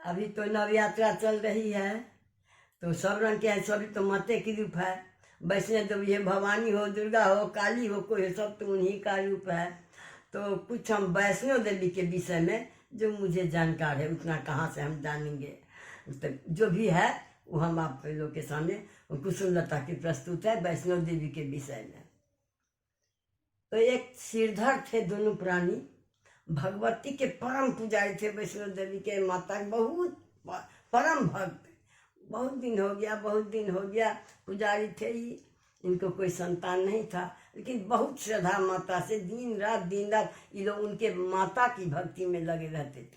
अभी तो नव यात्रा चल रही है, तो सब रंग के हैं, सभी तो माते की रूप है। वैष्णो देवी है, भवानी हो, दुर्गा हो, काली हो, कोई हो, सब तो उन्हीं का रूप है। तो कुछ हम वैष्णो देवी के विषय में जो मुझे जानकार है, उतना कहाँ से हम जानेंगे। तो जो भी है वो हम आप लोग के सामने कुसुमलता की प्रस्तुत है वैष्णो देवी के विषय में। तो एक सिरधर थे दोनों प्राणी, भगवती के परम पुजारी थे। वैष्णो देवी के माता बहुत परम भक्त, बहुत दिन हो गया पुजारी थे ही, इनको कोई संतान नहीं था, लेकिन बहुत श्रद्धा माता से दिन रात ये लोग उनके माता की भक्ति में लगे रहते थे।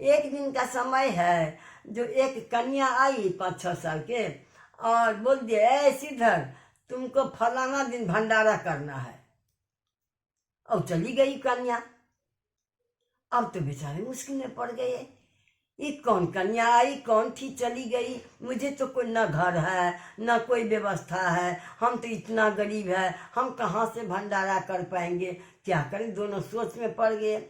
एक दिन का समय है, जो एक कन्या आई 5-6 साल के, और बोल दिया, ऐ सिरधर, तुमको फलाना दिन भंडारा करना है। और चली गई कन्या। अब तो बेचारे मुश्किल में पड़ गए, ये कौन कन्या आई, कौन थी, चली गई। मुझे तो कोई न घर है न कोई व्यवस्था है, हम तो इतना गरीब है, हम कहाँ से भंडारा कर पाएंगे, क्या करें। दोनों सोच में पड़ गए।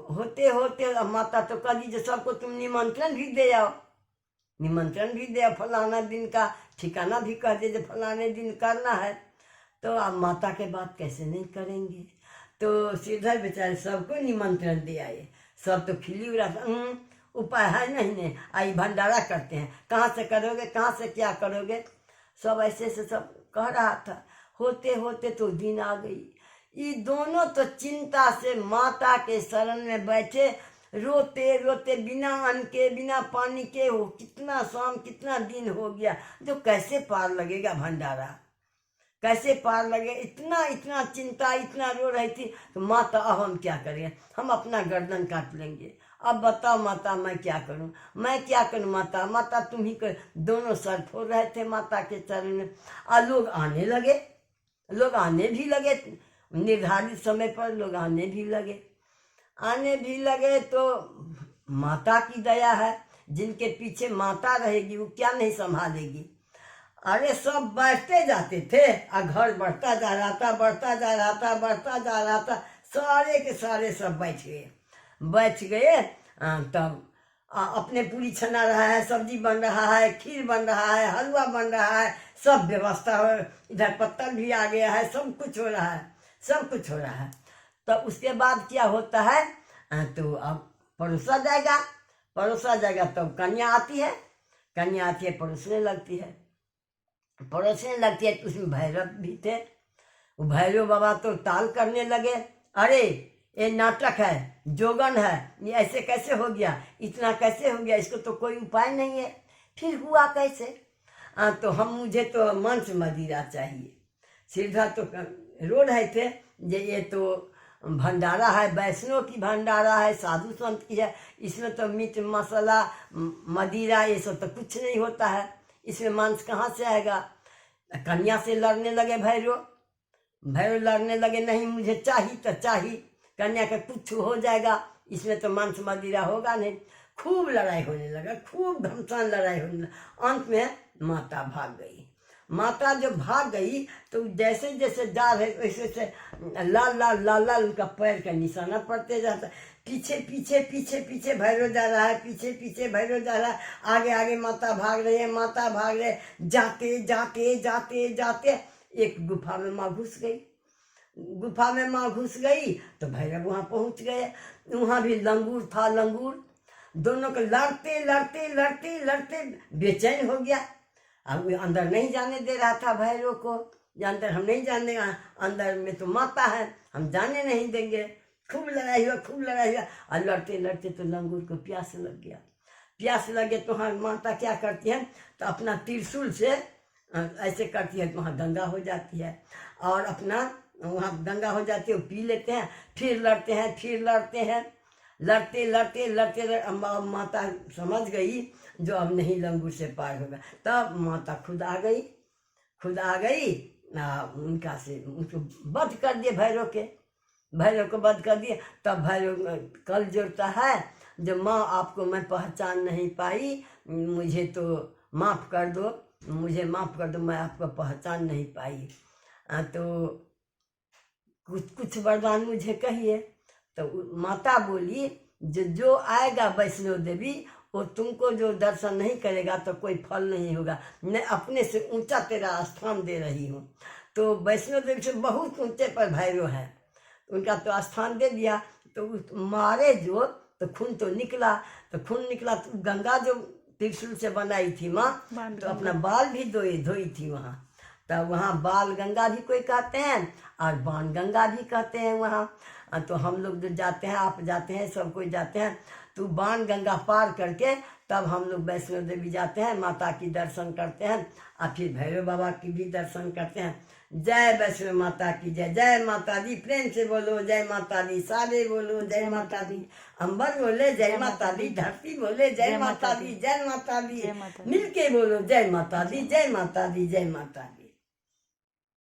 होते होते माता तो कह दी, सबको तुम निमंत्रण भी दे आओ, फलाना दिन का ठिकाना भी कह दे, फलाने दिन करना है। तो अब माता के बात कैसे नहीं करेंगे। तो सिरधर बेचारे सबको निमंत्रण दे आए। सब तो खिली उड़ा, उपाय है नहीं, आई भंडारा करते हैं, कहाँ से करोगे, कहाँ से क्या करोगे, सब ऐसे से सब कह रहा था। होते होते तो दिन आ गई। ये दोनों तो चिंता से माता के शरण में बैठे, रोते रोते, बिना अन्न के बिना पानी के, हो कितना शाम कितना दिन हो गया, जो कैसे पार लगेगा भंडारा, कैसे पार लगे। इतना चिंता, इतना रो रही थी। तो माता, अब हम क्या करें, हम अपना गर्दन काट लेंगे। अब बताओ माता, मैं क्या करूं माता, तुम ही कर। दोनों सर फोड़ रहे थे माता के चरण में। लोग आने भी लगे, निर्धारित समय पर लोग आने भी लगे। तो माता की दया है, जिनके पीछे माता रहेगी वो क्या नहीं संभालेगी। अरे सब बैठते जाते थे, और घर बढ़ता जा रहा था। सारे के सारे सब बैठ गए। तब अपने पूरी छना रहा है, सब्जी बन रहा है, खीर बन रहा है, हलवा बन रहा है, सब व्यवस्था हो, इधर पत्तल भी आ गया है, सब कुछ हो रहा है। तो उसके बाद क्या होता है, तो अब परोसा जाएगा। तब कन्या आती है, परोसने लगती है। तो उसमें भैरव भी थे। वो भैरव बाबा तो ताल करने लगे, अरे ये नाटक है, जोगन है, ये ऐसे कैसे हो गया, इतना कैसे हो गया, इसको तो कोई उपाय नहीं है। फिर हुआ कैसे, तो मुझे तो मंच मदिरा चाहिए। सिरधर तो रो रहे थे, ये तो भंडारा है, वैष्णो की भंडारा है, साधु संत की है, इसमें तो मीट मसाला मदिरा ये सब तो कुछ नहीं होता है, इसमें मांस कहाँ से आएगा। कन्या से लड़ने लगे भैरव लड़ने लगे, नहीं मुझे चाहिए। कन्या का कुछ हो जाएगा, इसमें तो मांस मदिरा होगा नहीं। खूब लड़ाई होने लगा, खूब घमसान लड़ाई होने लगा। अंत में माता भाग गई। माता जब भाग गई तो जैसे जैसे जा रहे वैसे लाल उनका पैर का निशाना पड़ते जाता। पीछे भैरव जा रहा है, पीछे भैरव जा रहा है, आगे माता भाग रही है, जाते एक गुफा में माँ घुस गई। तो भैरव वहां पहुंच गए। वहां भी लंगूर था, दोनों को लड़ते बेचैन हो गया। अब वो अंदर नहीं जाने दे रहा था भैरव को, अंदर हम नहीं जाने, अंदर में तो माता है, हम जाने नहीं देंगे। खूब लड़ाई हुआ, और लड़ते तो लंगूर को प्यास लग गया। तो हाँ, माता क्या करती है, तो अपना त्रिशूल से ऐसे करती है, तो वहाँ गंगा हो जाती है, और अपना वहाँ गंगा हो जाती है, पी लेते हैं, फिर लड़ते हैं। लड़ते माता समझ गई जो अब नहीं लंगूर से पार होगा। तब माता खुद आ गई, उनका से उनको वध कर दिए, भैरव को वध कर दिए। तब भैरव कल जोड़ता है, जब माँ आपको मैं पहचान नहीं पाई, मुझे तो माफ़ कर दो, मैं आपको पहचान नहीं पाई। तो कुछ वरदान मुझे कहिए। तो माता बोली, जो आएगा वैष्णो देवी वो तुमको जो दर्शन नहीं करेगा तो कोई फल नहीं होगा। मैं अपने से ऊंचा तेरा स्थान दे रही हूँ। तो वैष्णो देवी से बहुत ऊंचे पर भैरव है, उनका तो स्थान दे दिया। तो मारे जो तो खून तो निकला, तो खून निकला तो गंगा जो त्रिशूल से बनाई थी माँ, तो अपना बाल भी धोई थी वहाँ। तब वहाँ बाल गंगा भी कोई कहते हैं और बाण गंगा भी कहते हैं वहाँ। तो हम लोग जो जाते हैं, आप जाते हैं, सब कोई जाते हैं, तो बाण गंगा पार करके तब हम लोग वैष्णो देवी जाते हैं, माता की दर्शन करते हैं और फिर भैरव बाबा की भी दर्शन करते हैं। जय वैष्णो माता की जय। जय माता दी, प्रेम से बोलो जय माता दी, सारे बोलो जय माता दी, अंबर बोले जय माता दी, धरती बोले जय माता दी, जय माता दी, मिलके बोलो जय माता दी, जय माता दी, जय माता दी।